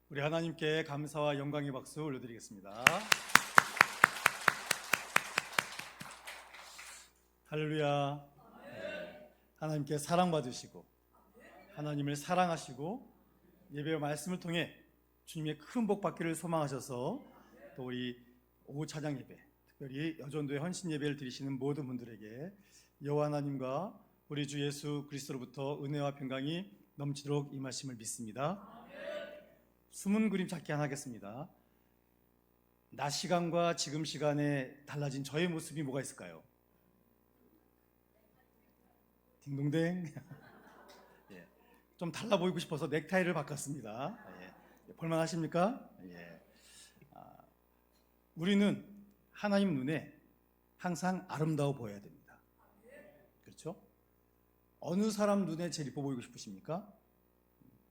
우리 하나님께 감사와 영광의 박수 올려드리겠습니다. 할렐루야. 하나님께 사랑받으시고 하나님을 사랑하시고 예배와 말씀을 통해 주님의 큰 복 받기를 소망하셔서 또 우리 오후 찬양 예배, 특별히 여전도의 헌신 예배를 드리시는 모든 분들에게 여호와 하나님과 우리 주 예수 그리스도로부터 은혜와 평강이 넘치도록 임하심을 믿습니다. 숨은 그림 찾기 하나 하겠습니다. 낮 시간과 지금 시간에 달라진 저의 모습이 뭐가 있을까요? 딩동댕. 예, 좀 달라 보이고 싶어서 넥타이를 바꿨습니다. 예, 볼만하십니까? 예. 우리는 하나님 눈에 항상 아름다워 보여야 됩니다. 그렇죠? 어느 사람 눈에 제일 이뻐 보이고 싶으십니까?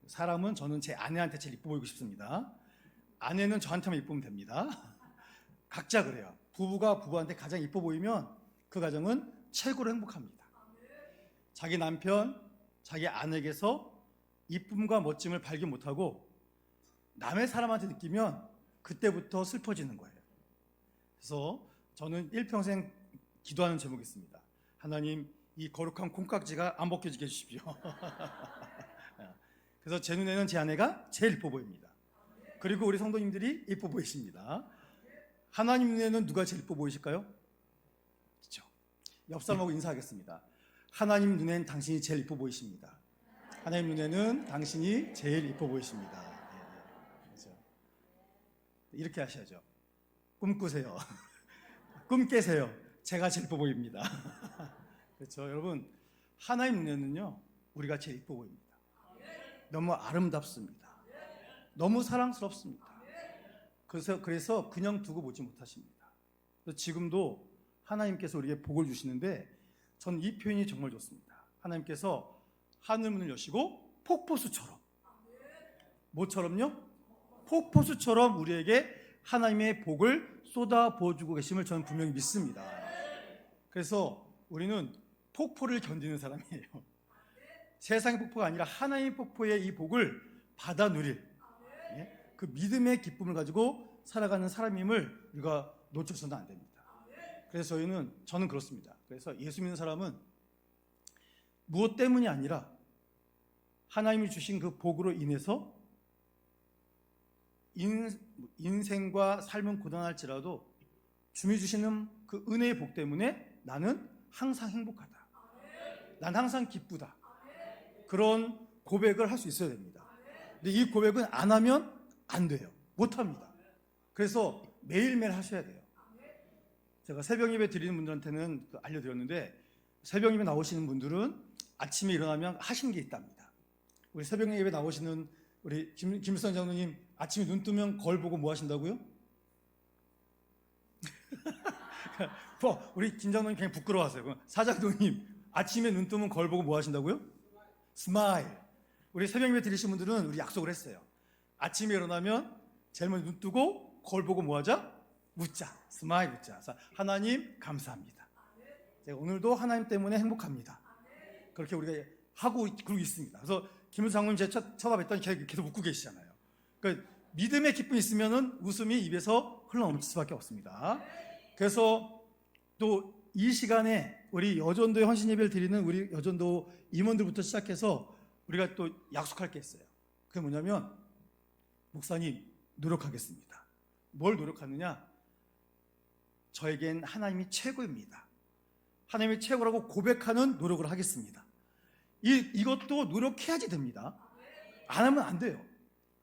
사람은 저는 제 아내한테 제일 이뻐 보이고 싶습니다. 아내는 저한테만 이쁘면 됩니다. 각자 그래요. 부부가 부부한테 가장 이뻐 보이면 그 가정은 최고로 행복합니다. 자기 남편, 자기 아내에게서 이쁨과 멋짐을 발견 못하고 남의 사람한테 느끼면 그때부터 슬퍼지는 거예요. 그래서 저는 일평생 기도하는 제목이 있습니다. 하나님, 이 거룩한 콩깍지가 안 벗겨지게 해주십시오. 그래서 제 눈에는 제 아내가 제일 이뻐 보입니다. 그리고 우리 성도님들이 이뻐 보이십니다. 하나님 눈에는 누가 제일 이뻐 보이실까요? 그렇죠. 옆 사람하고 인사하겠습니다. 하나님 눈엔 당신이 제일 이뻐 보이십니다. 하나님 눈에는 당신이 제일 이뻐 보이십니다. 그렇죠. 이렇게 하셔야죠. 꿈꾸세요. 꿈 깨세요. 제가 제일 이뻐 보입니다. 그렇죠. 여러분, 하나님 눈에는요, 우리가 제일 이뻐 보입니다. 너무 아름답습니다. 너무 사랑스럽습니다. 그래서 그냥 두고 보지 못하십니다. 지금도 하나님께서 우리에게 복을 주시는데 저는 이 표현이 정말 좋습니다. 하나님께서 하늘문을 여시고 폭포수처럼, 뭐처럼요? 폭포수처럼 우리에게 하나님의 복을 쏟아 부어주고 계심을 저는 분명히 믿습니다. 그래서 우리는 폭포를 견디는 사람이에요. 세상의 폭포가 아니라 하나님의 폭포의 이 복을 받아 누릴 그 믿음의 기쁨을 가지고 살아가는 사람임을 우리가 놓쳐서는 안 됩니다. 그래서 저는 그렇습니다. 그래서 예수 믿는 사람은 무엇 때문이 아니라 하나님이 주신 그 복으로 인해서 인생과 삶은 고단할지라도 주님이 주시는 그 은혜의 복 때문에 나는 항상 행복하다. 난 항상 기쁘다. 그런 고백을 할 수 있어야 됩니다. 근데 이 고백은 안 하면 안 돼요. 못 합니다. 그래서 매일매일 하셔야 돼요. 제가 새벽 예배 드리는 분들한테는 알려드렸는데 새벽 예배 나오시는 분들은 아침에 일어나면 하시는 게 있답니다. 우리 새벽 예배 나오시는 우리 김일성 장로님 아침에 눈 뜨면 거울 보고 뭐 하신다고요? 우리 김 장로님 그냥 부끄러워하세요. 사장도님 아침에 눈 뜨면 거울 보고 뭐 하신다고요? 스마일. 우리 새벽 예배 드리신 분들은 우리 약속을 했어요. 아침에 일어나면 제일 먼저 눈 뜨고 거울 보고 뭐 하자? 묻자. 스마일 묻자. 하나님 감사합니다. 제가 오늘도 하나님 때문에 행복합니다. 그렇게 우리가 하고 그러고 있습니다. 그래서 김은수 장로님 제가 쳐다봤더니 계속 웃고 계시잖아요. 그러니까 믿음의 기쁨이 있으면 웃음이 입에서 흘러넘칠 수밖에 없습니다. 그래서 또 이 시간에 우리 여전도의 헌신 예배를 드리는 우리 여전도 임원들부터 시작해서 우리가 또 약속할 게 있어요. 그게 뭐냐면 목사님 노력하겠습니다. 뭘 노력하느냐? 저에겐 하나님이 최고입니다. 하나님이 최고라고 고백하는 노력을 하겠습니다. 이것도 노력해야지 됩니다. 안 하면 안 돼요.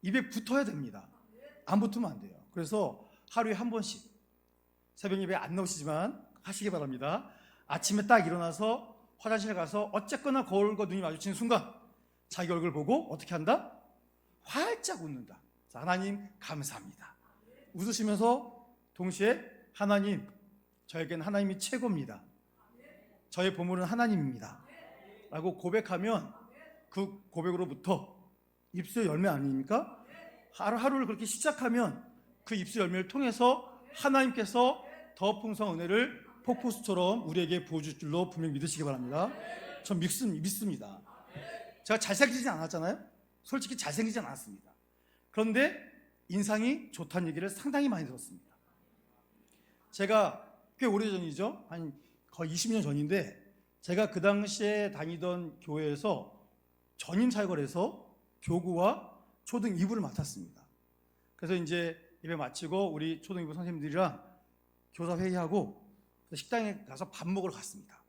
입에 붙어야 됩니다. 안 붙으면 안 돼요. 그래서 하루에 한 번씩 새벽 예배 안 나오시지만 하시기 바랍니다. 아침에 딱 일어나서 화장실에 가서 어쨌거나 거울과 눈이 마주치는 순간 자기 얼굴 보고 어떻게 한다? 활짝 웃는다. 하나님 감사합니다. 웃으시면서 동시에 하나님, 저에겐 하나님이 최고입니다. 저의 보물은 하나님입니다. 라고 고백하면 그 고백으로부터 입술 열매 아닙니까? 하루를 그렇게 시작하면 그 입술 열매를 통해서 하나님께서 더 풍성한 은혜를 폭포수처럼 우리에게 부어줄 줄로 분명히 믿으시기 바랍니다. 전 믿습니다. 제가 잘생기지 않았잖아요. 솔직히 잘생기지 않았습니다. 그런데 인상이 좋다는 얘기를 상당히 많이 들었습니다. 제가 꽤 오래전이죠. 한 거의 20년 전인데 제가 그 당시에 다니던 교회에서 전임 사역을 해서 교구와 초등 2부를 맡았습니다. 그래서 이제 예배 마치고 우리 초등 2부 선생님들이랑 교사 회의하고 식당에 가서 밥 먹으러 갔습니다.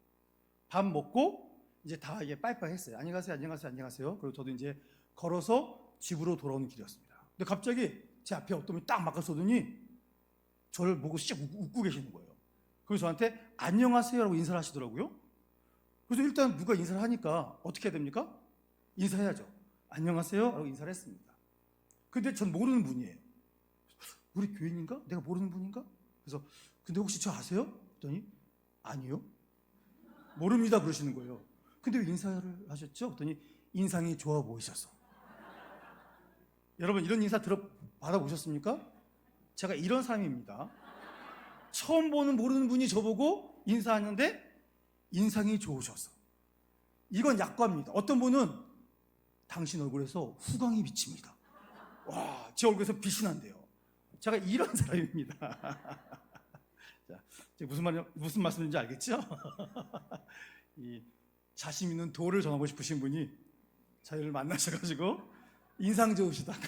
밥 먹고 이제 다 이게 빠이빠이 했어요. 안녕하세요, 안녕하세요, 안녕하세요. 그리고 저도 이제 걸어서 집으로 돌아오는 길이었습니다. 근데 갑자기 제 앞에 어떤 분이 딱 막아서더니 저를 보고 씩 웃고 계시는 거예요. 그래서 저한테 안녕하세요라고 인사를 하시더라고요. 그래서 일단 누가 인사를 하니까 어떻게 해야 됩니까? 인사해야죠. 안녕하세요라고 인사를 했습니다. 근데 전 모르는 분이에요. 우리 교인인가? 내가 모르는 분인가? 그래서 근데 혹시 저 아세요? 그랬더니 아니요. 모릅니다 그러시는 거예요. 근데 왜 인사를 하셨죠? 그랬더니 인상이 좋아 보이셔서. 여러분 이런 인사 받아보셨습니까? 제가 이런 사람입니다. 처음 보는 모르는 분이 저보고 인사하는데 인상이 좋으셔서. 이건 약과입니다. 어떤 분은 당신 얼굴에서 후광이 비칩니다. 와, 제 얼굴에서 빛이 난대요. 제가 이런 사람입니다. 자, 무슨 말씀인지 알겠죠? 이 자신 있는 도를 전하고 싶으신 분이 저희를 만나셔가지고 인상 좋으시다고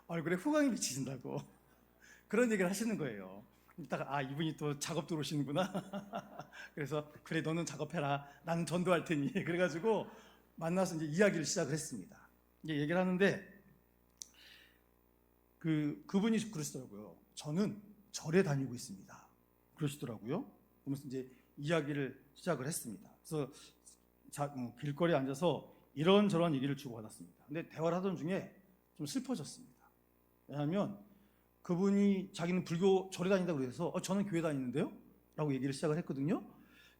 얼굴에 후광이 비치신다고 그런 얘기를 하시는 거예요. 이따가 이분이 또 작업 들어오시는구나. 그래서 그래 너는 작업해라. 나는 전도할 테니. 그래가지고 만나서 이제 이야기를 시작을 했습니다. 이제 얘기를 하는데 그분이 그러시더라고요. 저는 절에 다니고 있습니다. 그러시더라고요. 그러면서 이제 이야기를 시작을 했습니다. 그래서 길거리에 앉아서 이런저런 얘기를 주고받았습니다. 근데 대화를 하던 중에 좀 슬퍼졌습니다. 왜냐하면 그분이 자기는 불교 절에 다닌다고 그래서 저는 교회 다니는데요? 라고 얘기를 시작을 했거든요.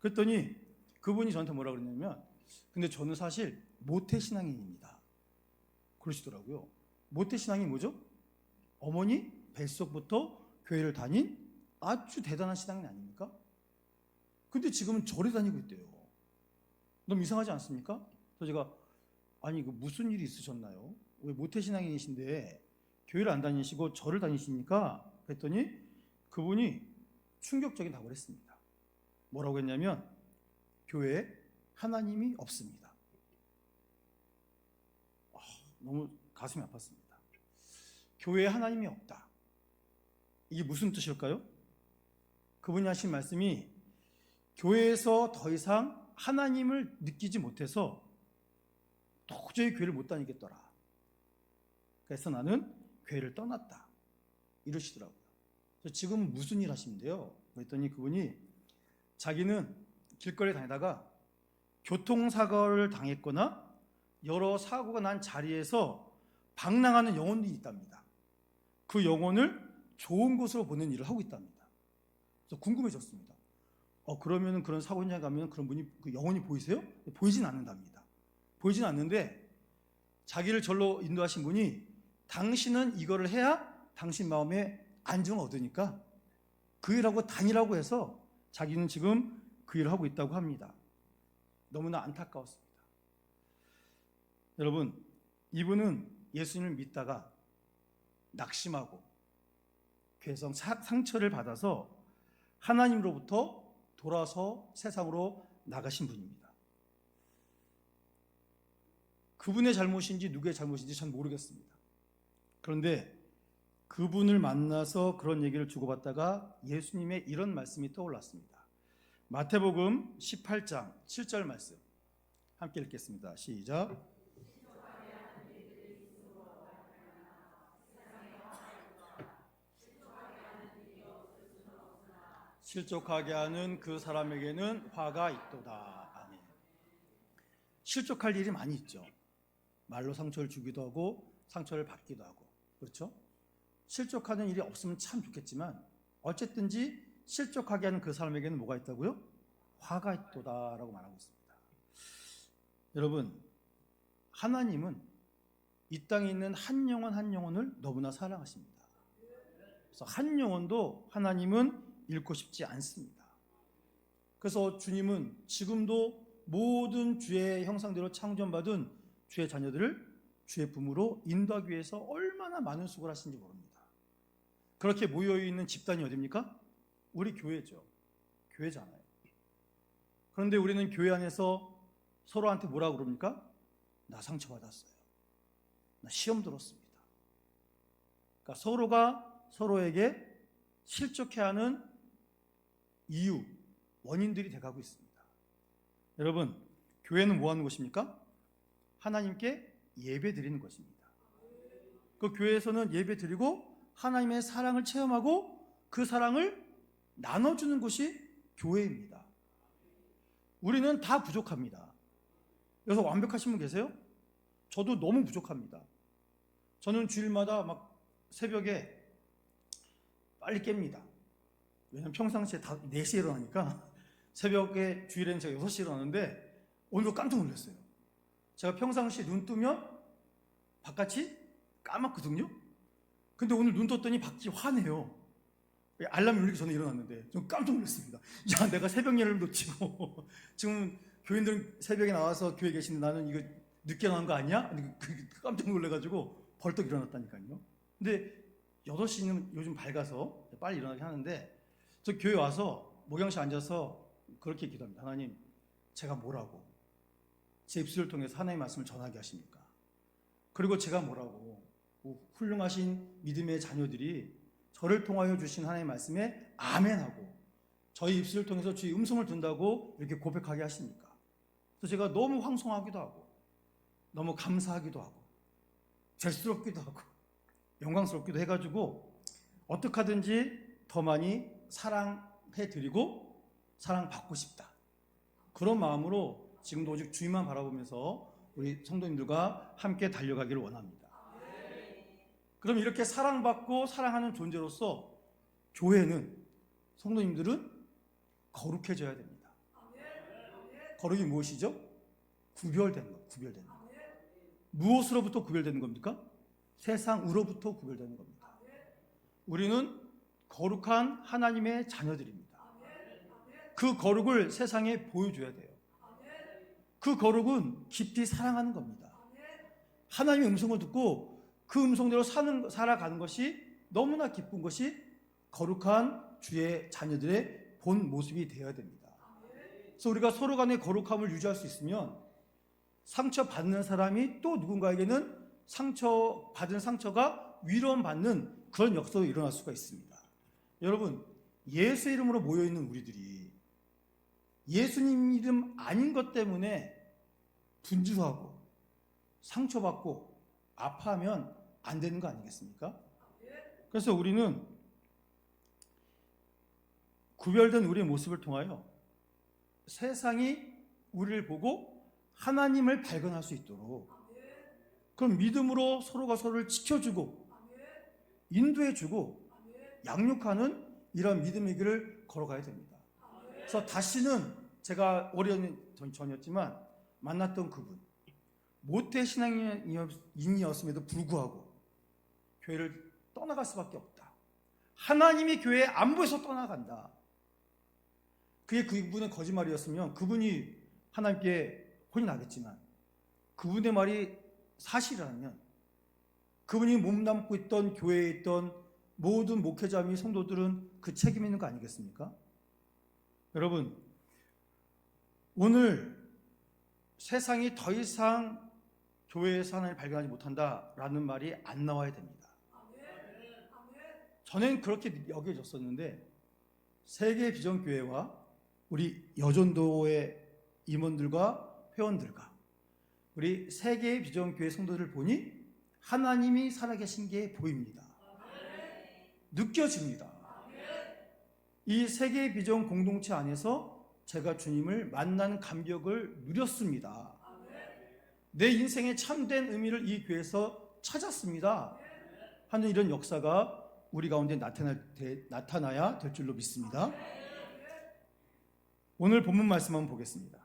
그랬더니 그분이 저한테 뭐라 그랬냐면 근데 저는 사실 모태신앙인입니다. 그러시더라고요. 모태신앙이 뭐죠? 어머니 뱃속부터 교회를 다닌 아주 대단한 신앙인 아닙니까? 근데 지금은 절에 다니고 있대요. 너무 이상하지 않습니까? 그래서 제가 아니 무슨 일이 있으셨나요? 왜 모태신앙인이신데 교회를 안 다니시고 절을 다니십니까? 그랬더니 그분이 충격적인 답을 했습니다. 뭐라고 했냐면 교회에 하나님이 없습니다. 너무 가슴이 아팠습니다. 교회에 하나님이 없다. 이게 무슨 뜻일까요? 그분이 하신 말씀이 교회에서 더 이상 하나님을 느끼지 못해서 도저히 교회를 못 다니겠더라. 그래서 나는 교회를 떠났다. 이러시더라고요. 그래서 지금 무슨 일 하시는데요? 그랬더니 그분이 자기는 길거리에 다니다가 교통사고를 당했거나 여러 사고가 난 자리에서 방랑하는 영혼들이 있답니다. 그 영혼을 좋은 곳으로 보내는 일을 하고 있답니다. 그래서 궁금해졌습니다. 그러면 그런 사고 현장에 가면 그런 분이 그 영혼이 보이세요? 보이진 않는답니다. 보이진 않는데 자기를 절로 인도하신 분이 당신은 이거를 해야 당신 마음에 안정을 얻으니까 그 일하고 다니라고 해서 자기는 지금 그 일을 하고 있다고 합니다. 너무나 안타까웠습니다. 여러분, 이분은 예수님을 믿다가 낙심하고 괴성 상처를 받아서 하나님으로부터 돌아서 세상으로 나가신 분입니다. 그분의 잘못인지 누구의 잘못인지 전 모르겠습니다. 그런데 그분을 만나서 그런 얘기를 주고받다가 예수님의 이런 말씀이 떠올랐습니다. 마태복음 18장 7절 말씀 함께 읽겠습니다. 시작. 실족하게 하는 그 사람에게는 화가 있도다. 아멘. 실족할 일이 많이 있죠. 말로 상처를 주기도 하고 상처를 받기도 하고, 그렇죠? 실족하는 일이 없으면 참 좋겠지만 어쨌든지 실족하게 하는 그 사람에게는 뭐가 있다고요? 화가 있도다라고 말하고 있습니다. 여러분, 하나님은 이 땅에 있는 한 영혼 한 영혼을 너무나 사랑하십니다. 그래서 한 영혼도 하나님은 잃고 싶지 않습니다. 그래서 주님은 지금도 모든 주의 형상대로 창조받은 주의 자녀들을 주의 품으로 인도하기 위해서 얼마나 많은 수고를 하신지 모릅니다. 그렇게 모여있는 집단이 어디입니까? 우리 교회죠. 교회잖아요. 그런데 우리는 교회 안에서 서로한테 뭐라고 그럽니까? 나 상처받았어요. 나 시험 들었습니다. 그러니까 서로가 서로에게 실족해 하는 이유, 원인들이 돼가고 있습니다. 여러분, 교회는 뭐 하는 곳입니까? 하나님께 예배 드리는 것입니다. 그 교회에서는 예배 드리고 하나님의 사랑을 체험하고 그 사랑을 나눠주는 곳이 교회입니다. 우리는 다 부족합니다. 여기서 완벽하신 분 계세요? 저도 너무 부족합니다. 저는 주일마다 막 새벽에 빨리 깹니다. 왜냐면 평상시에 4시에 일어나니까 새벽에 주일에는 제가 6시에 일어나는데 오늘도 깜짝 놀랐어요. 제가 평상시에 눈 뜨면 바깥이 까맣거든요. 근데 오늘 눈 떴더니 밖이 환해요. 알람이 울리기 전에 일어났는데 좀 깜짝 놀랐습니다. 야, 내가 새벽 예를 놓치고 지금 교인들은 새벽에 나와서 교회에 계시는데 나는 이거 늦게 나온 거 아니야? 깜짝 놀라가지고 벌떡 일어났다니까요. 근데 8시는 요즘 밝아서 빨리 일어나게 하는데 저 교회 와서 목양실 앉아서 그렇게 기도합니다. 하나님, 제가 뭐라고 제 입술을 통해서 하나님의 말씀을 전하게 하십니까? 그리고 제가 뭐라고 훌륭하신 믿음의 자녀들이 저를 통하여 주신 하나님의 말씀에 아멘하고 저희 입술을 통해서 주의 음성을 듣는다고 이렇게 고백하게 하십니까? 그래서 제가 너무 황송하기도 하고 너무 감사하기도 하고 죄스럽기도 하고 영광스럽기도 해가지고 어떻게 하든지 더 많이 사랑해드리고 사랑받고 싶다. 그런 마음으로 지금도 오직 주님만 바라보면서 우리 성도님들과 함께 달려가기를 원합니다. 그럼 이렇게 사랑받고 사랑하는 존재로서 교회는, 성도님들은 거룩해져야 됩니다. 거룩이 무엇이죠? 구별되는 것, 구별되는 것. 무엇으로부터 구별되는 겁니까? 세상으로부터 구별되는 겁니다. 우리는 거룩한 하나님의 자녀들입니다. 그 거룩을 세상에 보여줘야 돼요. 그 거룩은 깊이 사랑하는 겁니다. 하나님의 음성을 듣고 그 음성대로 살아가는 것이 너무나 기쁜 것이 거룩한 주의 자녀들의 본 모습이 되어야 됩니다. 그래서 우리가 서로 간의 거룩함을 유지할 수 있으면 상처받는 사람이 또 누군가에게는 받은 상처가 위로받는 그런 역사도 일어날 수가 있습니다. 여러분, 예수 이름으로 모여있는 우리들이 예수님 이름 아닌 것 때문에 분주하고 상처받고 아파하면 안 되는 거 아니겠습니까? 그래서 우리는 구별된 우리의 모습을 통하여 세상이 우리를 보고 하나님을 발견할 수 있도록 그럼 믿음으로 서로가 서로를 지켜주고 인도해주고 양육하는 이런 믿음의 길을 걸어가야 됩니다. 그래서 다시는 제가 오래전이었지만 만났던 그분, 모태신앙인이었음에도 불구하고 교회를 떠나갈 수밖에 없다. 하나님이 교회에 안 보여서 떠나간다. 그게 그분의 거짓말이었으면 그분이 하나님께 혼이 나겠지만 그분의 말이 사실이라면 그분이 몸담고 있던 교회에 있던 모든 목회자 및 성도들은 그 책임이 있는 거 아니겠습니까? 여러분, 오늘 세상이 더 이상 교회에서 하나님을 발견하지 못한다라는 말이 안 나와야 됩니다. 전엔 그렇게 여겨졌었는데 세계 비전교회와 우리 여전도의 임원들과 회원들과 우리 세계의 비전교회 성도들을 보니 하나님이 살아계신 게 보입니다. 느껴집니다. 이 세계의 비전 공동체 안에서 제가 주님을 만난 감격을 누렸습니다. 내 인생의 참된 의미를 이 교회에서 찾았습니다 하는 이런 역사가 우리 가운데 나타나야 될 줄로 믿습니다. 오늘 본문 말씀 한번 보겠습니다.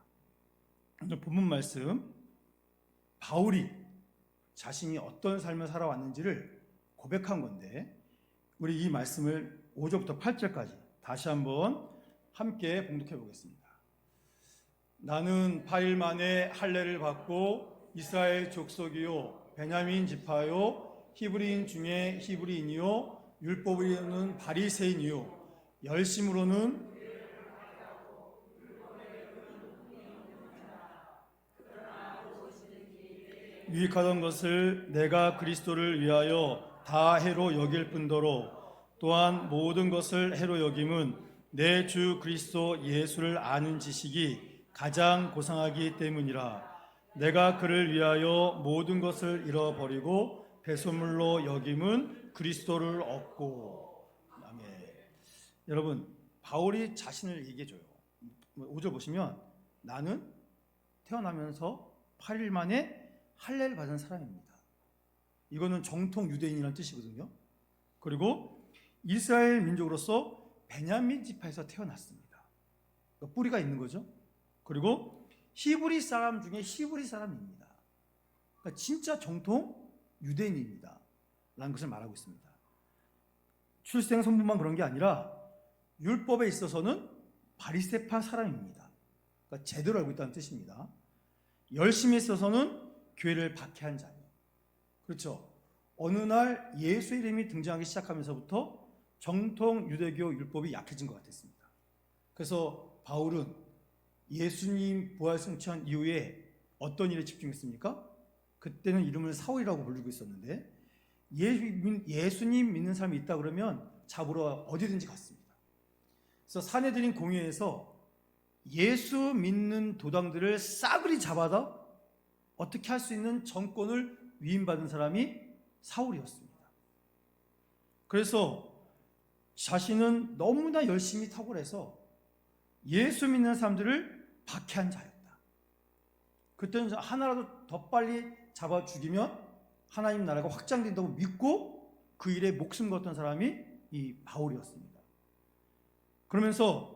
오늘 본문 말씀, 바울이 자신이 어떤 삶을 살아왔는지를 고백한 건데 우리 이 말씀을 5절부터 8절까지 다시 한번 함께 봉독해 보겠습니다. 나는 8일 만에 할례를 받고 이스라엘 족속이요 베냐민 지파요 히브리인 중에 히브리인이요 율법으로는 바리새인이요 열심으로는 유익하던 것을 내가 그리스도를 위하여 다 해로 여길 뿐더러 또한 모든 것을 해로 여김은 내 주 그리스도 예수를 아는 지식이 가장 고상하기 때문이라. 내가 그를 위하여 모든 것을 잃어버리고 배설물로 여김은 그리스도를 얻고. 아멘. 여러분, 바울이 자신을 얘기해줘요. 5절 보시면 나는 태어나면서 8일 만에 할례를 받은 사람입니다. 이거는 정통 유대인이라는 뜻이거든요. 그리고 이스라엘 민족으로서 베냐민 지파에서 태어났습니다. 그러니까 뿌리가 있는 거죠. 그리고 히브리 사람 중에 히브리 사람입니다. 그러니까 진짜 정통 유대인입니다. 라는 것을 말하고 있습니다. 출생 성분만 그런 게 아니라 율법에 있어서는 바리새파 사람입니다. 그러니까 제대로 알고 있다는 뜻입니다. 열심히 있어서는 교회를 박해한 자녀. 그렇죠. 어느 날 예수의 이름이 등장하기 시작하면서부터 정통 유대교 율법이 약해진 것 같았습니다. 그래서 바울은 예수님 부활 승천 이후에 어떤 일에 집중했습니까? 그때는 이름을 사울이라고 부르고 있었는데 예수님 믿는 사람이 있다 그러면 잡으러 어디든지 갔습니다. 그래서 사내들인 공회에서 예수 믿는 도당들을 싸그리 잡아다 어떻게 할 수 있는 정권을 위임받은 사람이 사울이었습니다. 그래서 자신은 너무나 열심히 탁월해서 예수 믿는 사람들을 박해한 자였다. 그때는 하나라도 더 빨리 잡아 죽이면 하나님 나라가 확장된다고 믿고 그 일에 목숨 걸었던 사람이 이 바울이었습니다. 그러면서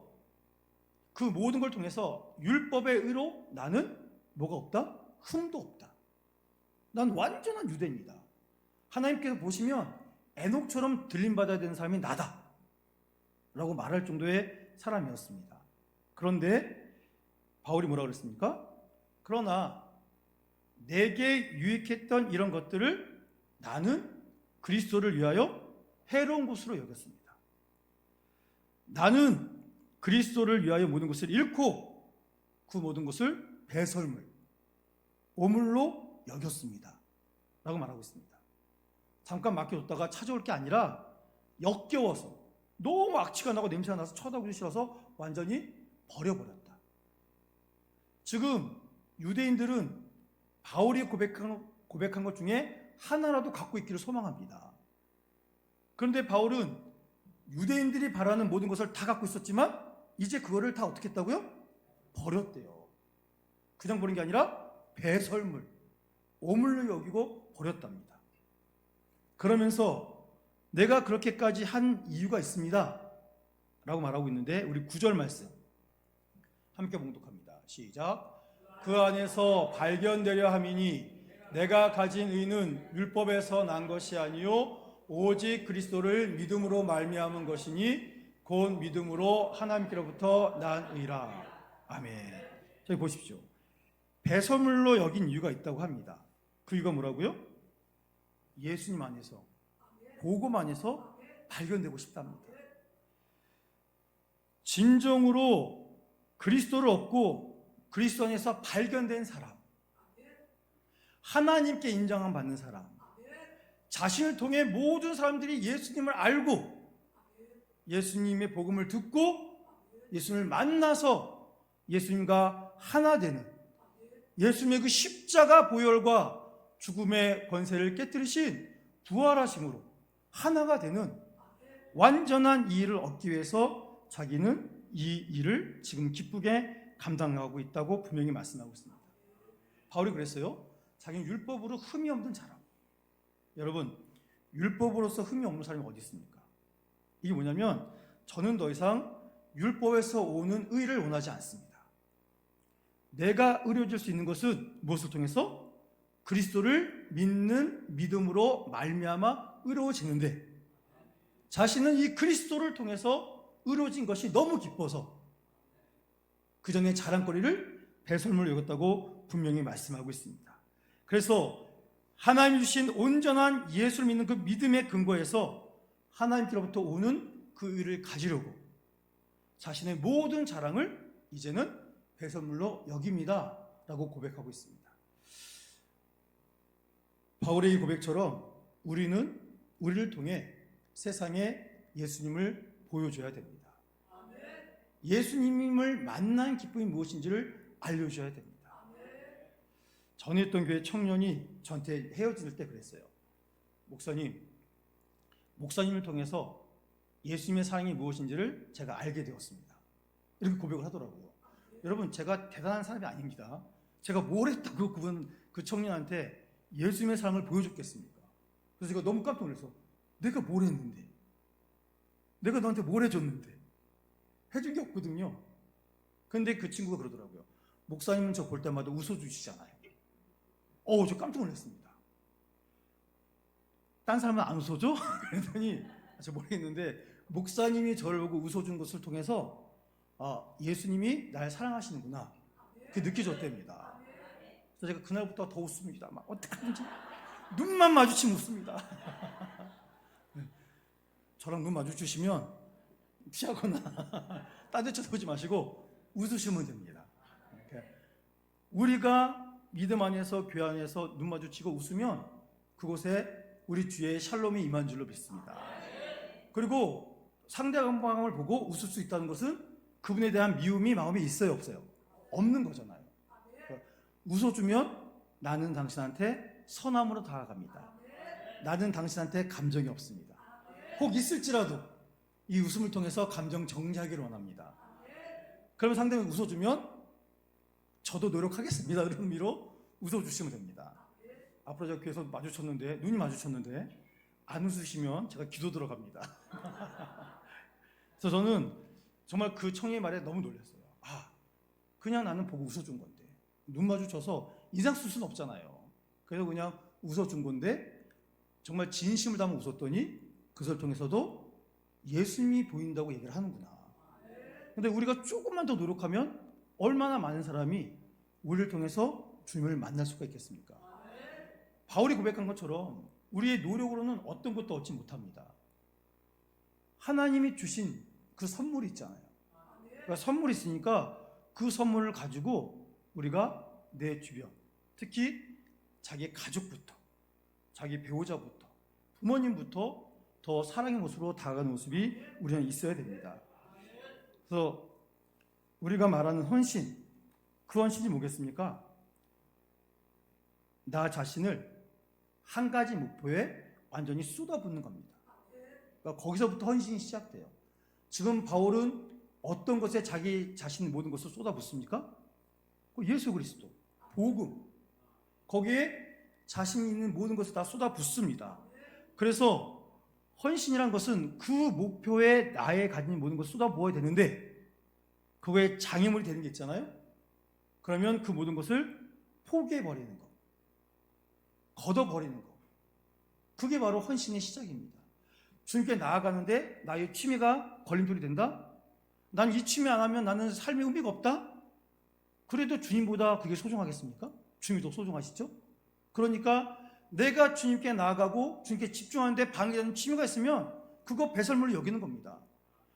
그 모든 걸 통해서 율법의 의로 나는 뭐가 없다? 흠도 없다. 난 완전한 유대인이다. 하나님께서 보시면 에녹처럼 들림받아야 되는 사람이 나다 라고 말할 정도의 사람이었습니다. 그런데 바울이 뭐라고 그랬습니까? 그러나 내게 유익했던 이런 것들을 나는 그리스도를 위하여 해로운 것으로 여겼습니다. 나는 그리스도를 위하여 모든 것을 잃고 그 모든 것을 배설물, 오물로 여겼습니다. 라고 말하고 있습니다. 잠깐 맡겨뒀다가 찾아올 게 아니라 역겨워서 너무 악취가 나고 냄새가 나서 쳐다보기 싫어서 완전히 버려버렸다. 지금 유대인들은 바울이 고백한 것 중에 하나라도 갖고 있기를 소망합니다. 그런데 바울은 유대인들이 바라는 모든 것을 다 갖고 있었지만 이제 그거를 다 어떻게 했다고요? 버렸대요. 그냥 버린 게 아니라 배설물, 오물로 여기고 버렸답니다. 그러면서 내가 그렇게까지 한 이유가 있습니다 라고 말하고 있는데 우리 9절 말씀 함께 봉독합니다. 시작. 그 안에서 발견되려 함이니 내가 가진 의는 율법에서 난 것이 아니요 오직 그리스도를 믿음으로 말미암은 것이니 곧 믿음으로 하나님께로부터 난 의라. 아멘. 저기 보십시오. 배설물로 여긴 이유가 있다고 합니다. 그 이유가 뭐라고요? 예수님 안에서, 복음 안에서 발견되고 싶답니다. 진정으로 그리스도를 얻고 그리스도 안에서 발견된 사람, 하나님께 인정함 받는 사람, 자신을 통해 모든 사람들이 예수님을 알고 예수님의 복음을 듣고 예수님을 만나서 예수님과 하나 되는 예수님의 그 십자가 보혈과 죽음의 권세를 깨뜨리신 부활하심으로 하나가 되는 완전한 이 일을 얻기 위해서 자기는 이 일을 지금 기쁘게 감당하고 있다고 분명히 말씀하고 있습니다. 바울이 그랬어요. 자기는 율법으로 흠이 없는 사람. 여러분, 율법으로서 흠이 없는 사람이 어디 있습니까? 이게 뭐냐면 저는 더 이상 율법에서 오는 의를 원하지 않습니다. 내가 의로워질 수 있는 것은 무엇을 통해서? 그리스도를 믿는 믿음으로 말미암아 의로워지는데 자신은 이 그리스도를 통해서 의로워진 것이 너무 기뻐서 그 전에 자랑거리를 배설물로 여겼다고 분명히 말씀하고 있습니다. 그래서 하나님이 주신 온전한 예수를 믿는 그 믿음의 근거에서 하나님께로부터 오는 그 의를 가지려고 자신의 모든 자랑을 이제는 배설물로 여깁니다 라고 고백하고 있습니다. 바울의 이 고백처럼 우리를 통해 세상에 예수님을 보여줘야 됩니다. 예수님을 만난 기쁨이 무엇인지를 알려줘야 됩니다. 전에 있던 교회 청년이 저한테 헤어질 때 그랬어요. 목사님을 통해서 예수님의 사랑이 무엇인지를 제가 알게 되었습니다. 이렇게 고백을 하더라고요. 여러분, 제가 대단한 사람이 아닙니다. 제가 뭘 했다고 그 청년한테 예수님의 사랑을 보여줬겠습니까? 그래서 제가 너무 깜짝 놀라서 내가 뭘 했는데? 내가 너한테 뭘 해줬는데? 해준 게 없거든요. 근데 그 친구가 그러더라고요. 목사님은 저 볼 때마다 웃어주시잖아요. 저 깜짝 놀랐습니다. 딴 사람은 안 웃어줘? 그랬더니 저 모르겠는데 목사님이 저를 보고 웃어준 것을 통해서 예수님이 날 사랑하시는구나 그게 느껴졌답니다. 그래서 제가 그날부터 더 웃습니다. 막 어떡하든지 눈만 마주치면 웃습니다. 저랑 눈 마주치시면 피하거나 딴 데 쳐다보지 마시고 웃으시면 됩니다. 우리가 믿음 안에서 교회 안에서 눈 마주치고 웃으면 그곳에 우리 주의 샬롬이 임한 줄로 믿습니다. 그리고 상대방을 보고 웃을 수 있다는 것은 그분에 대한 미움이 마음에 있어요, 없어요? 없는 거잖아요. 웃어주면 나는 당신한테 선함으로 다가갑니다. 나는 당신한테 감정이 없습니다. 혹 있을지라도 이 웃음을 통해서 감정 정리하기를 원합니다. 그러면 상대방이 웃어주면 저도 노력하겠습니다. 이런 의미로 웃어주시면 됩니다. 앞으로 제가 교회에서 눈이 마주쳤는데 안 웃으시면 제가 기도 들어갑니다. 그래서 저는 정말 그 청년의 말에 너무 놀랐어요. 그냥 나는 보고 웃어준 건데 눈 마주쳐서 인상 쓸 수는 없잖아요. 그래서 그냥 웃어준 건데 정말 진심을 담아 웃었더니 그것을 통해서도 예수님이 보인다고 얘기를 하는구나. 근데 우리가 조금만 더 노력하면 얼마나 많은 사람이 우리를 통해서 주님을 만날 수가 있겠습니까? 바울이 고백한 것처럼 우리의 노력으로는 어떤 것도 얻지 못합니다. 하나님이 주신 그 선물이 있잖아요. 그러니까 선물이 있으니까 그 선물을 가지고 우리가 내 주변, 특히 자기 가족부터, 자기 배우자부터, 부모님부터 더 사랑의 모습으로 다가가는 모습이 우리는 있어야 됩니다. 그래서 우리가 말하는 헌신, 그 헌신이 뭐겠습니까? 나 자신을 한 가지 목표에 완전히 쏟아붓는 겁니다. 그러니까 거기서부터 헌신이 시작돼요. 지금 바울은 어떤 것에 자기 자신 모든 것을 쏟아붓습니까? 예수 그리스도, 복음, 거기에 자신 있는 모든 것을 다 쏟아붓습니다. 그래서 헌신이란 것은 그 목표에 나의 가진 모든 것을 쏟아부어야 되는데 그거에 장애물이 되는 게 있잖아요. 그러면 그 모든 것을 포기해버리는 거, 걷어버리는 거, 그게 바로 헌신의 시작입니다. 주님께 나아가는데 나의 취미가 걸림돌이 된다? 난 이 취미 안 하면 나는 삶의 의미가 없다? 그래도 주님보다 그게 소중하겠습니까? 주님이 더 소중하시죠? 그러니까 내가 주님께 나아가고 주님께 집중하는데 방해되는 취미가 있으면 그거 배설물로 여기는 겁니다.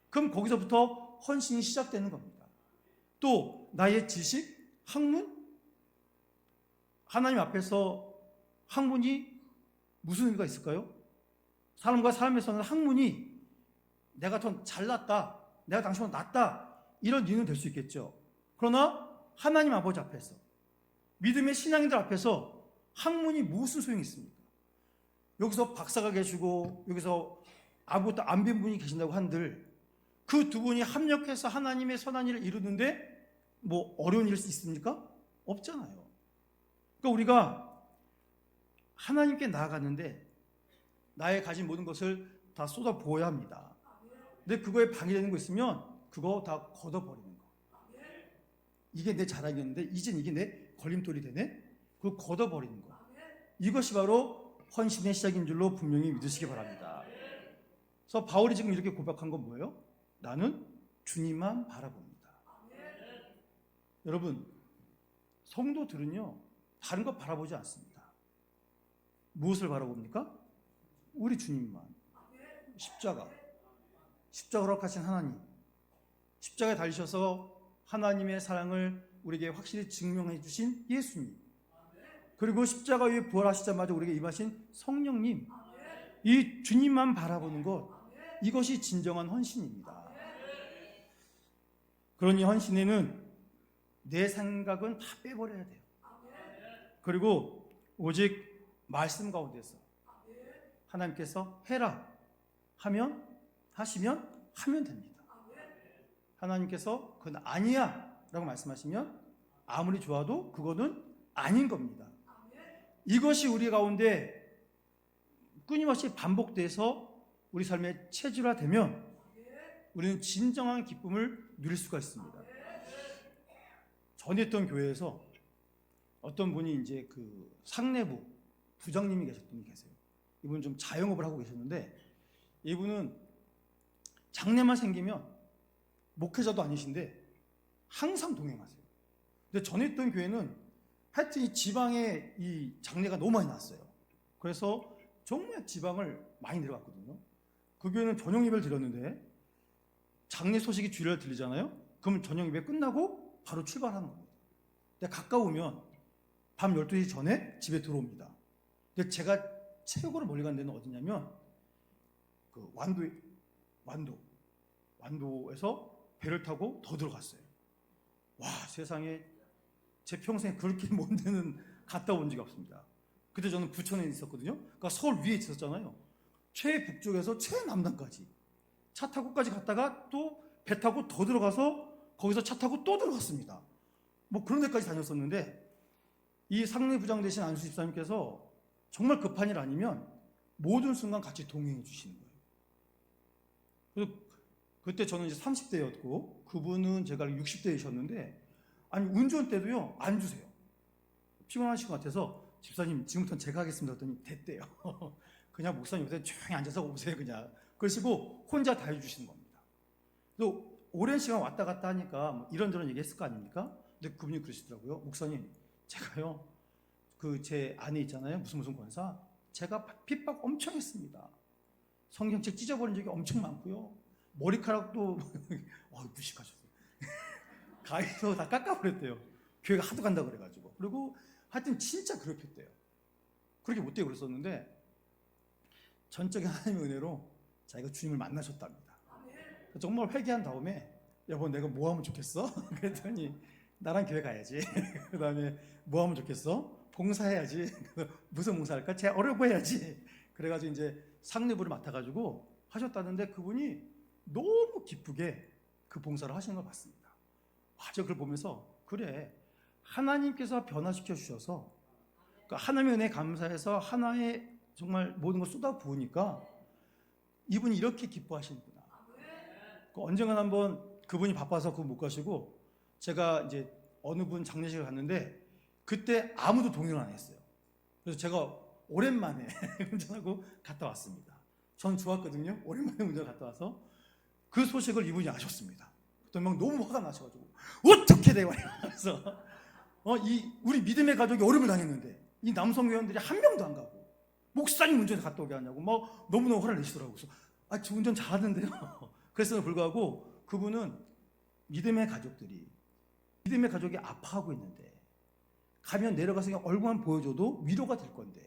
그럼 거기서부터 헌신이 시작되는 겁니다. 또 나의 지식, 학문? 하나님 앞에서 학문이 무슨 의미가 있을까요? 사람과 사람에서는 학문이 내가 더 잘났다, 내가 당신보다 낫다, 이런 이유는 될 수 있겠죠. 그러나 하나님 아버지 앞에서, 믿음의 신앙인들 앞에서 학문이 무슨 소용이 있습니까? 여기서 박사가 계시고 여기서 아무것도 안 배운 분이 계신다고 한들 그 두 분이 합력해서 하나님의 선한 일을 이루는데 뭐 어려운 일이 있습니까? 없잖아요. 그러니까 우리가 하나님께 나아가는데 나의 가진 모든 것을 다 쏟아부어야 합니다. 근데 그거에 방해되는 거 있으면 그거 다 걷어버리는 거. 이게 내 자랑이었는데 이젠 이게 내 걸림돌이 되네? 그걸 걷어버리는 거. 이것이 바로 헌신의 시작인 줄로 분명히 믿으시기 바랍니다. 그래서 바울이 지금 이렇게 고백한 건 뭐예요? 나는 주님만 바라봅니다. 여러분, 성도들은요 다른 거 바라보지 않습니다. 무엇을 바라봅니까? 우리 주님만. 십자가 허락하신 하나님, 십자가에 달리셔서 하나님의 사랑을 우리에게 확실히 증명해 주신 예수님, 그리고 십자가 위에 부활하시자마자 우리에게 임하신 성령님, 이 주님만 바라보는 것, 이것이 진정한 헌신입니다. 그러니 헌신에는 내 생각은 다 빼버려야 돼요. 그리고 오직 말씀 가운데서 하나님께서 해라 하시면 하면 됩니다. 하나님께서 그건 아니야 라고 말씀하시면 아무리 좋아도 그거는 아닌 겁니다. 이것이 우리 가운데 끊임없이 반복돼서 우리 삶의 체질화되면 우리는 진정한 기쁨을 누릴 수가 있습니다. 전에 있던 교회에서 어떤 분이 이제 그 상내부 부장님이 계셨던 분이 계세요. 이분은 좀 자영업을 하고 계셨는데, 이분은 장례만 생기면 목회자도 아니신데 항상 동행하세요. 근데 전에 있던 교회는 하여튼 이 지방에 이 장례가 너무 많이 났어요. 그래서 정말 지방을 많이 내려갔거든요. 그 교회는 저녁 예배를 드렸는데 장례 소식이 주일날 들리잖아요. 그럼 저녁 예배 끝나고 바로 출발하는 겁니다. 근데 가까우면 밤 12시 전에 집에 들어옵니다. 근데 제가 최고로 멀리 간 데는 어디냐면 그 완도에서 배를 타고 더 들어갔어요. 와, 세상에 제 평생에 그렇게 먼 데는 갔다 온 적이 없습니다. 그때 저는 부천에 있었거든요. 그러니까 서울 위에 있었잖아요. 최북쪽에서 최남단까지 차 타고까지 갔다가 또 배 타고 더 들어가서 거기서 차 타고 또 들어갔습니다. 뭐 그런 데까지 다녔었는데, 이 상례부장 되신 안수 집사님께서 정말 급한 일 아니면 모든 순간 같이 동행해 주시는 거예요. 그래서 그때 저는 이제 30대였고 그분은 제가 60대이셨는데, 아니 운전대도요 안 주세요. 피곤하신 것 같아서 집사님 지금부터는 제가 하겠습니다 했더니 됐대요. 그냥 목사님 요새 조용히 앉아서 오세요 그냥. 그러시고 혼자 다 해주시는 겁니다. 또 오랜 시간 왔다 갔다 하니까 뭐 이런저런 얘기했을 거 아닙니까? 근데 그분이 그러시더라고요. 목사님, 제가요 그 제 아내 있잖아요, 무슨 권사, 제가 핍박 엄청 했습니다. 성경책 찢어버린 적이 엄청 많고요. 머리카락도 무식하셨어요. 가위로 다 깎아버렸대요. 교회가 하도 간다고 그래가지고. 그리고 하여튼 진짜 괴롭혔대요. 그렇게 못되고 그랬었는데 전적인 하나님의 은혜로 자기가 주님을 만나셨답니다. 정말 회개한 다음에 여보 내가 뭐 하면 좋겠어? 그랬더니 나랑 교회 가야지. 그 다음에 뭐 하면 좋겠어? 봉사해야지. 무슨 봉사할까? 제 어려고 해야지. 그래가지고 이제 상례부를 맡아가지고 하셨다는데 그분이 너무 기쁘게 그 봉사를 하시는 걸 봤습니다. 제가 그걸 보면서 그래, 하나님께서 변화시켜 주셔서 하나님의 은혜에 감사해서 하나의 정말 모든 걸 쏟아 부으니까 이분이 이렇게 기뻐하시는구나. 언젠가 한번 그분이 바빠서 그거 못 가시고 제가 이제 어느 분 장례식을 갔는데 그때 아무도 동행을 안 했어요. 그래서 제가 오랜만에 운전하고 갔다 왔습니다. 전 좋았거든요. 오랜만에 운전 갔다 와서 그 소식을 이분이 아셨습니다. 그때 막 너무 화가 나셔가지고 어떻게 돼요? 그래서 우리 믿음의 가족이 어려움을 당했는데 이 남성 회원들이 한 명도 안 가고 목사님 운전에 갔다 오게 하냐고 막 너무너무 화를 내시더라고요. 그래서 저 운전 잘하는데요. 그랬음에도 불구하고 그분은 믿음의 가족이 아파하고 있는데 가면 내려가서 그냥 얼굴만 보여줘도 위로가 될 건데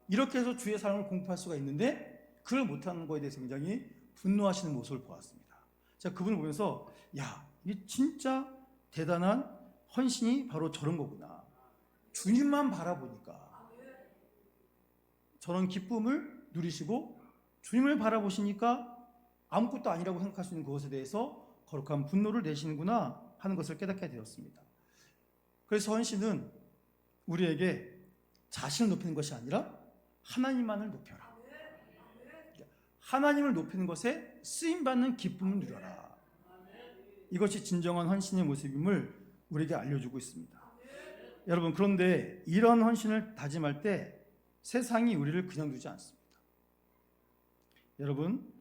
이렇게 해서 주의 사랑을 공포할 수가 있는데 그걸 못하는 거에 대해서 굉장히 분노하시는 모습을 보았습니다. 제가 그분을 보면서 야, 이게 진짜 대단한 헌신이 바로 저런 거구나. 주님만 바라보니까 저런 기쁨을 누리시고 주님을 바라보시니까 아무것도 아니라고 생각할 수 있는 그것에 대해서 거룩한 분노를 내시는구나 하는 것을 깨닫게 되었습니다. 그래서 헌신은 우리에게 자신을 높이는 것이 아니라 하나님만을 높여라. 하나님을 높이는 것에 쓰임받는 기쁨을 누려라. 이것이 진정한 헌신의 모습임을 우리에게 알려주고 있습니다. 여러분, 그런데 이런 헌신을 다짐할 때 세상이 우리를 그냥 두지 않습니다. 여러분,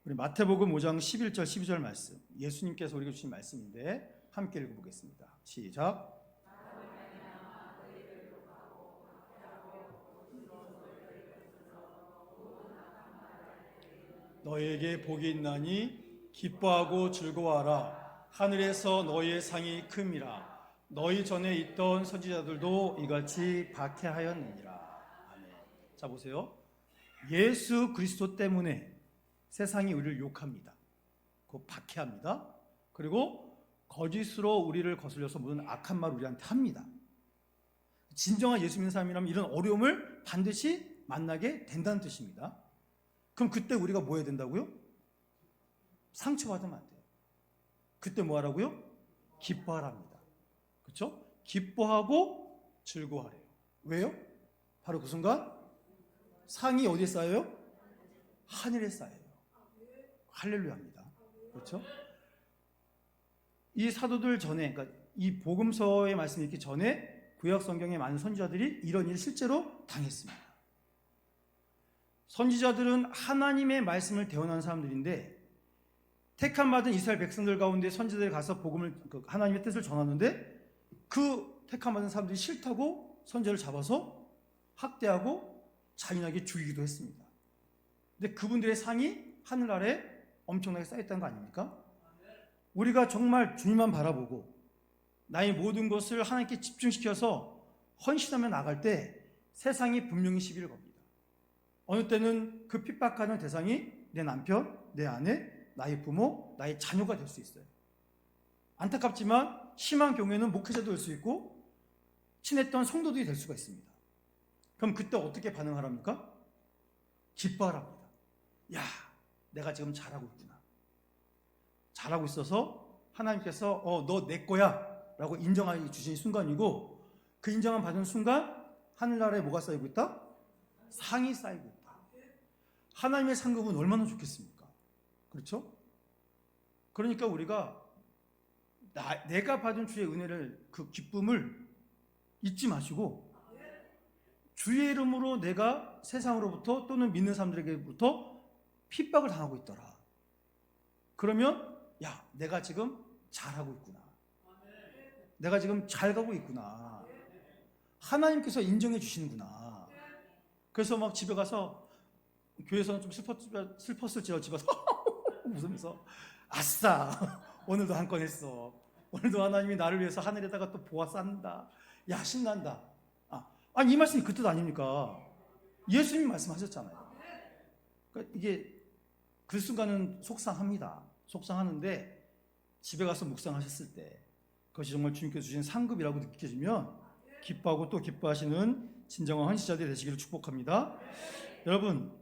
우리 마태복음 5장 11절 12절 말씀, 예수님께서 우리에게 주신 말씀인데 함께 읽어보겠습니다. 시작. 너희에게 복이 있나니 기뻐하고 즐거워하라. 하늘에서 너희의 상이 큼이라. 너희 전에 있던 선지자들도 이같이 박해하였느니라. 아멘. 자, 보세요. 예수 그리스도 때문에 세상이 우리를 욕합니다. 그 박해합니다. 그리고 거짓으로 우리를 거슬려서 모든 악한 말을 우리한테 합니다. 진정한 예수 믿는 사람이라면 이런 어려움을 반드시 만나게 된다는 뜻입니다. 그럼 그때 우리가 뭐 해야 된다고요? 상처받으면 안 돼요. 그때 뭐 하라고요? 기뻐하랍니다. 그렇죠? 기뻐하고 즐거워하래요. 왜요? 바로 그 순간 상이 어디에 쌓여요? 하늘에 쌓여요. 할렐루야입니다. 그렇죠? 이 사도들 전에, 그러니까 이 복음서의 말씀이 있기 전에 구약 성경의 많은 선지자들이 이런 일을 실제로 당했습니다. 선지자들은 하나님의 말씀을 대언하는 사람들인데 택함 받은 이스라엘 백성들 가운데 선지자들이 가서 복음을, 하나님의 뜻을 전하는데 그 택함 받은 사람들이 싫다고 선지자를 잡아서 학대하고 잔인하게 죽이기도 했습니다. 근데 그분들의 상이 하늘 아래 엄청나게 쌓였다는 거 아닙니까? 우리가 정말 주님만 바라보고 나의 모든 것을 하나님께 집중시켜서 헌신하며 나갈 때 세상이 분명히 시비를 겁니다. 어느 때는 그 핍박하는 대상이 내 남편, 내 아내, 나의 부모, 나의 자녀가 될 수 있어요. 안타깝지만 심한 경우에는 목회자도 될 수 있고 친했던 성도들이 될 수가 있습니다. 그럼 그때 어떻게 반응하랍니까? 기뻐하랍니다. 야, 내가 지금 잘하고 있구나. 잘하고 있어서 하나님께서 너 내 거야 라고 인정해 주신 순간이고, 그 인정을 받은 순간 하늘나라에 뭐가 쌓이고 있다? 상이 쌓이고 있다. 하나님의 상급은 얼마나 좋겠습니까? 그렇죠? 그러니까 우리가 내가 받은 주의 은혜를, 그 기쁨을 잊지 마시고 주의 이름으로 내가 세상으로부터 또는 믿는 사람들에게부터 핍박을 당하고 있더라. 그러면 야, 내가 지금 잘하고 있구나. 내가 지금 잘 가고 있구나. 하나님께서 인정해 주시는구나. 그래서 막 집에 가서, 교회에서는 좀 슬펐을지라도 집에 가서 웃으면서 아싸, 오늘도 한 건 했어. 오늘도 하나님이 나를 위해서 하늘에다가 또 보아 쌓는다. 야, 신난다. 아니, 이 말씀이 그 뜻 아닙니까? 예수님이 말씀하셨잖아요. 그러니까 이게 그 순간은 속상합니다. 속상하는데 집에 가서 묵상하셨을 때 그것이 정말 주님께서 주신 상급이라고 느껴지면 기뻐하고 또 기뻐하시는 진정한 헌신자들이 되시기를 축복합니다. 여러분,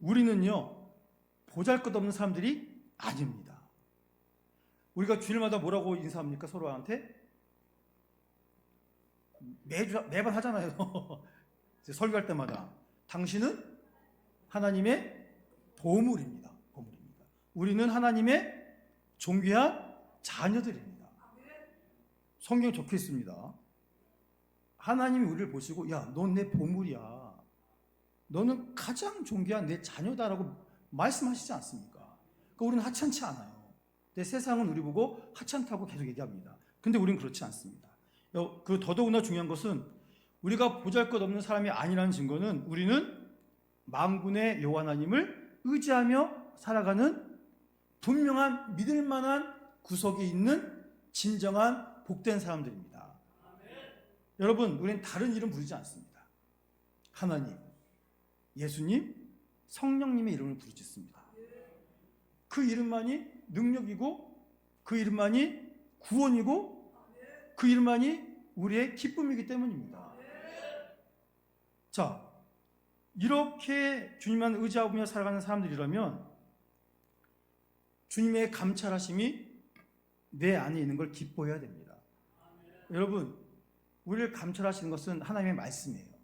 우리는요 보잘것없는 사람들이 아닙니다. 우리가 주일마다 뭐라고 인사합니까? 서로한테? 매번 하잖아요. 설교할 때마다 당신은 하나님의 보물입니다. 우리는 하나님의 존귀한 자녀들입니다. 성경에 적혀 있습니다. 하나님이 우리를 보시고 야, 넌 내 보물이야. 너는 가장 존귀한 내 자녀다라고 말씀하시지 않습니까? 그러니까 우리는 하찮지 않아요. 근데 세상은 우리 보고 하찮다고 계속 얘기합니다. 근데 우리는 그렇지 않습니다. 그 더더구나 중요한 것은 우리가 보잘것없는 사람이 아니라는 증거는 우리는 만군의 여호와 하나님을 의지하며 살아가는 분명한 믿을 만한 구석이 있는 진정한 복된 사람들입니다. 여러분, 우리는 다른 이름 부르지 않습니다. 하나님, 예수님, 성령님의 이름을 부르짖습니다. 그 이름만이 능력이고 그 이름만이 구원이고 그 이름만이 우리의 기쁨이기 때문입니다. 자, 이렇게 주님만 의지하며 살아가는 사람들이라면 주님의 감찰하심이 내 안에 있는 걸 기뻐해야 됩니다. 여러분, 우리를 감찰하시는 것은 하나님의 말씀이에요.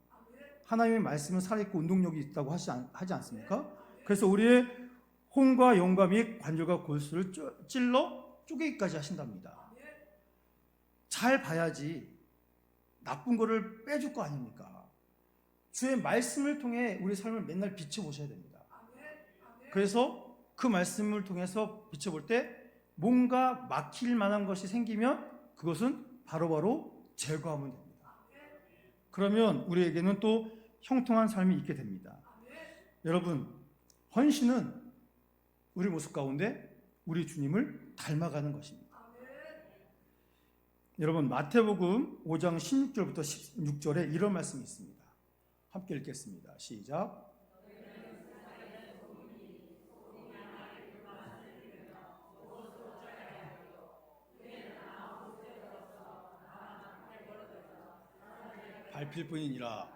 하나님의 말씀은 살아있고 운동력이 있다고 하지 않습니까? 그래서 우리의 혼과 영과 및 관절과 골수를 찔러 쪼개기까지 하신답니다. 잘 봐야지 나쁜 거를 빼줄 거 아닙니까? 주의 말씀을 통해 우리 삶을 맨날 비춰보셔야 됩니다. 그래서 그 말씀을 통해서 비춰볼 때 뭔가 막힐 만한 것이 생기면 그것은 바로바로 제거하면 됩니다. 그러면 우리에게는 또 형통한 삶이 있게 됩니다. 여러분, 헌신은 우리 모습 가운데 우리 주님을 닮아가는 것입니다. 여러분, 마태복음 5장 16절부터 16절에 이런 말씀이 있습니다. 함께 읽겠습니다. 시작. 밟힐 뿐이니라.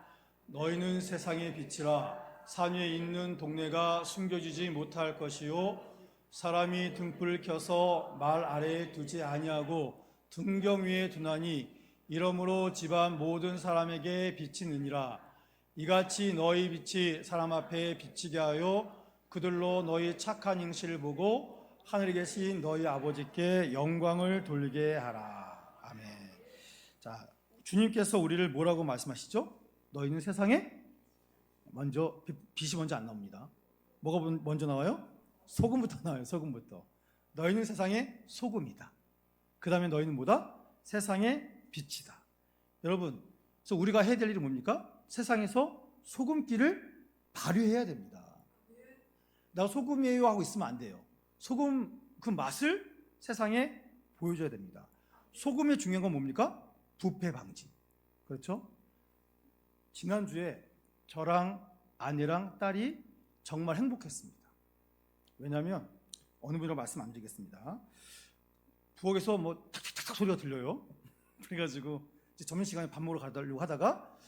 너희는 세상의 빛이라. 산 위에 있는 동네가 숨겨지지 못할 것이요 사람이 등불을 켜서 말 아래에 두지 아니하고 등경 위에 두나니 이러므로 집안 모든 사람에게 비치느니라. 이같이 너희 빛이 사람 앞에 비치게 하여 그들로 너희 착한 행실을 보고 하늘에 계신 너희 아버지께 영광을 돌리게 하라. 아멘. 자, 주님께서 우리를 뭐라고 말씀하시죠? 너희는 세상에 먼저 빛이 먼저 안 나옵니다. 뭐가 먼저 나와요? 소금부터 나와요. 소금부터. 너희는 세상의 소금이다. 그 다음에 너희는 뭐다? 세상의 빛이다. 여러분, 그래서 우리가 해야 될 일이 뭡니까? 세상에서 소금기를 발휘해야 됩니다. 나 소금이에요 하고 있으면 안 돼요. 소금 그 맛을 세상에 보여줘야 됩니다. 소금의 중요한 건 뭡니까? 부패 방지. 그렇죠? 지난주에 저랑 아내랑 딸이 정말 행복했습니다. 왜냐하면 어느 분이라고 말씀 안 드리겠습니다. 부엌에서 뭐 탁탁탁 소리가 들려요. 그래가지고 이제 점심시간에 밥 먹으러 가려고 하다가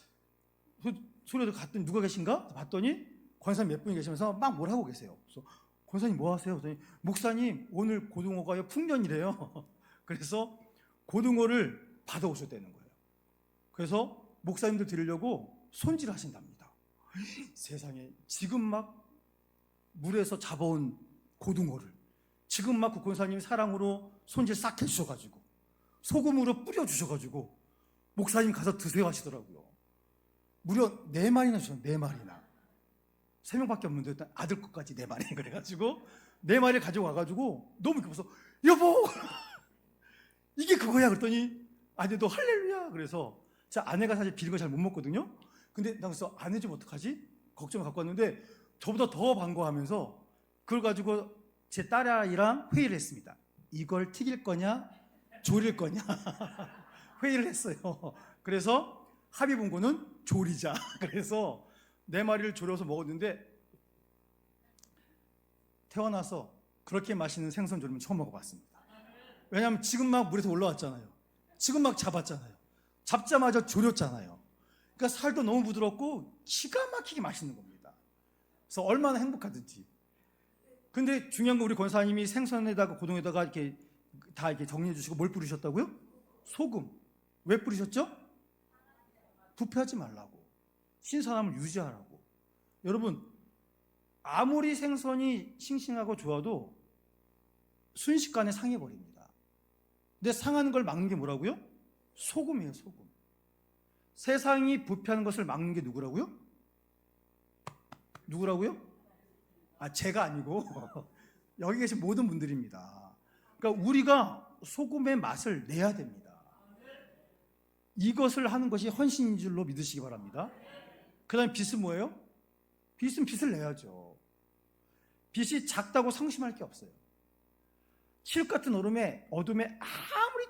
소리가 갔더니 누가 계신가? 봤더니 권사님 몇 분이 계시면서 막 뭘 하고 계세요. 그래서 권사님 뭐 하세요? 그랬더니 목사님 오늘 고등어가 풍년이래요. 그래서 고등어를 받아오셨다는 거예요. 그래서 목사님들 드리려고 손질을 하신답니다. 세상에 지금 막 물에서 잡아온 고등어를 지금 막 국권사님이 사랑으로 손질 싹 해주셔가지고 소금으로 뿌려주셔가지고 목사님 가서 드세요 하시더라고요. 무려 4마리나 주셨어요. 4마리나 3명밖에 없는데 일단 아들 것까지 4마리 그래가지고 4마리를 가지고 와가지고 너무 기뻐서 여보 이게 그거야 그랬더니 아니 너 할렐루야. 그래서 제 아내가 사실 비린 거 잘 못 먹거든요. 근데 나 그래서 아내 좀 어떡하지? 걱정을 갖고 왔는데 저보다 더 반가워하면서 그걸 가지고 제 딸아이랑 회의를 했습니다. 이걸 튀길 거냐 조릴 거냐 회의를 했어요. 그래서 합의 본 거는 조리자. 그래서 4마리를 조려서 먹었는데 태어나서 그렇게 맛있는 생선 조림은 처음 먹어봤습니다. 왜냐하면 지금 막 물에서 올라왔잖아요. 지금 막 잡았잖아요. 잡자마자 조렸잖아요. 그러니까 살도 너무 부드럽고 기가 막히게 맛있는 겁니다. 그래서 얼마나 행복하든지. 근데 중요한 건 우리 권사님이 생선에다가 고등에다가 이렇게 다 이렇게 정리해 주시고 뭘 뿌리셨다고요? 소금. 왜 뿌리셨죠? 부패하지 말라고. 신선함을 유지하라고. 여러분, 아무리 생선이 싱싱하고 좋아도 순식간에 상해버립니다. 근데 상하는 걸 막는 게 뭐라고요? 소금이에요, 소금. 세상이 부패하는 것을 막는 게 누구라고요? 누구라고요? 제가 아니고 여기 계신 모든 분들입니다. 그러니까 우리가 소금의 맛을 내야 됩니다. 이것을 하는 것이 헌신인 줄로 믿으시기 바랍니다. 그 다음에 빛은 뭐예요? 빛은 빛을 내야죠. 빛이 작다고 상심할 게 없어요. 칠 같은 어둠에 아무리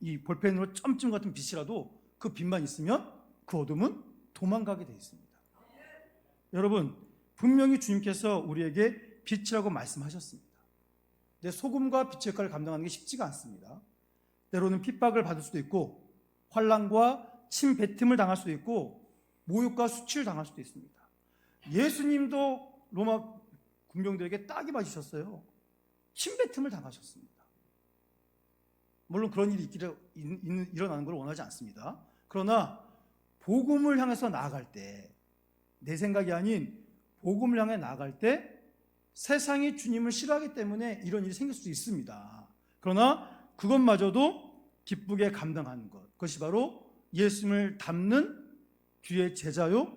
이 볼펜으로 점점 같은 빛이라도 그 빛만 있으면 그 어둠은 도망가게 되어 있습니다. 여러분, 분명히 주님께서 우리에게 빛이라고 말씀하셨습니다. 근데 소금과 빛의 역할을 감당하는 게 쉽지가 않습니다. 때로는 핍박을 받을 수도 있고 환난과 침뱉음을 당할 수도 있고 모욕과 수치를 당할 수도 있습니다. 예수님도 로마 군병들에게 딱이 맞으셨어요. 침뱉음을 당하셨습니다. 물론 그런 일이 일어나는 걸 원하지 않습니다. 그러나 복음을 향해서 나아갈 때, 내 생각이 아닌 복음을 향해 나아갈 때 세상이 주님을 싫어하기 때문에 이런 일이 생길 수도 있습니다. 그러나 그것마저도 기쁘게 감당하는 것, 그것이 바로 예수님을 닮는 주의 제자요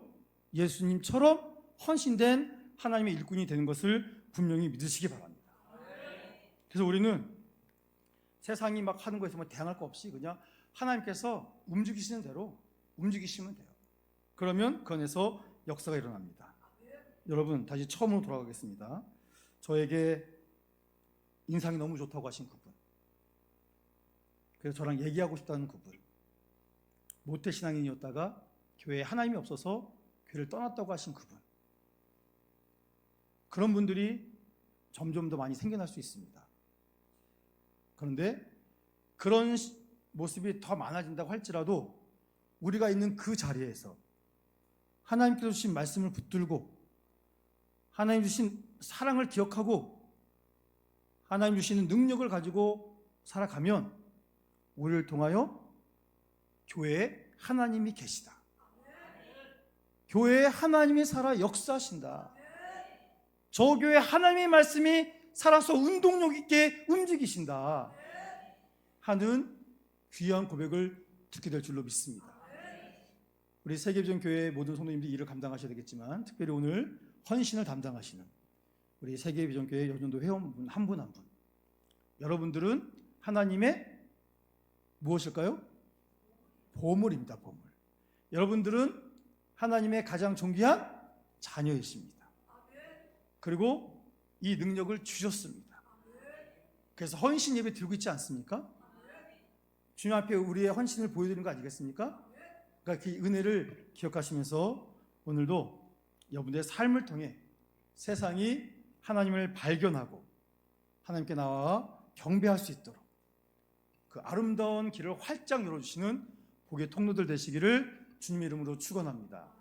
예수님처럼 헌신된 하나님의 일꾼이 되는 것을 분명히 믿으시기 바랍니다. 그래서 우리는 세상이 막 하는 거에서 뭐 대항할 거 없이 그냥 하나님께서 움직이시는 대로 움직이시면 돼요. 그러면 그 안에서 역사가 일어납니다. 여러분, 다시 처음으로 돌아가겠습니다. 저에게 인상이 너무 좋다고 하신 그분, 그래서 저랑 얘기하고 싶다는 그분, 모태신앙인이었다가 교회에 하나님이 없어서 교회를 떠났다고 하신 그분, 그런 분들이 점점 더 많이 생겨날 수 있습니다. 그런데 그런 모습이 더 많아진다고 할지라도 우리가 있는 그 자리에서 하나님께서 주신 말씀을 붙들고 하나님 주신 사랑을 기억하고 하나님 주시는 능력을 가지고 살아가면 우리를 통하여 교회에 하나님이 계시다. 교회에 하나님이 살아 역사하신다. 저 교회 하나님의 말씀이 살아서 운동력 있게 움직이신다 하는 귀한 고백을 듣게 될 줄로 믿습니다. 우리 세계비전교회 모든 성도님들이 일을 감당하셔야 되겠지만 특별히 오늘 헌신을 담당하시는 우리 세계비전교회 여전도 회원분 한 분 한 분, 여러분들은 하나님의 무엇일까요? 보물입니다. 보물. 여러분들은 하나님의 가장 존귀한 자녀이십니다. 그리고 이 능력을 주셨습니다. 그래서 헌신 예배 드리고 있지 않습니까? 주님 앞에 우리의 헌신을 보여드리는 거 아니겠습니까? 그러니까 그 은혜를 기억하시면서 오늘도 여러분들의 삶을 통해 세상이 하나님을 발견하고 하나님께 나와 경배할 수 있도록 그 아름다운 길을 활짝 열어주시는 복의 통로들 되시기를 주님의 이름으로 축원합니다.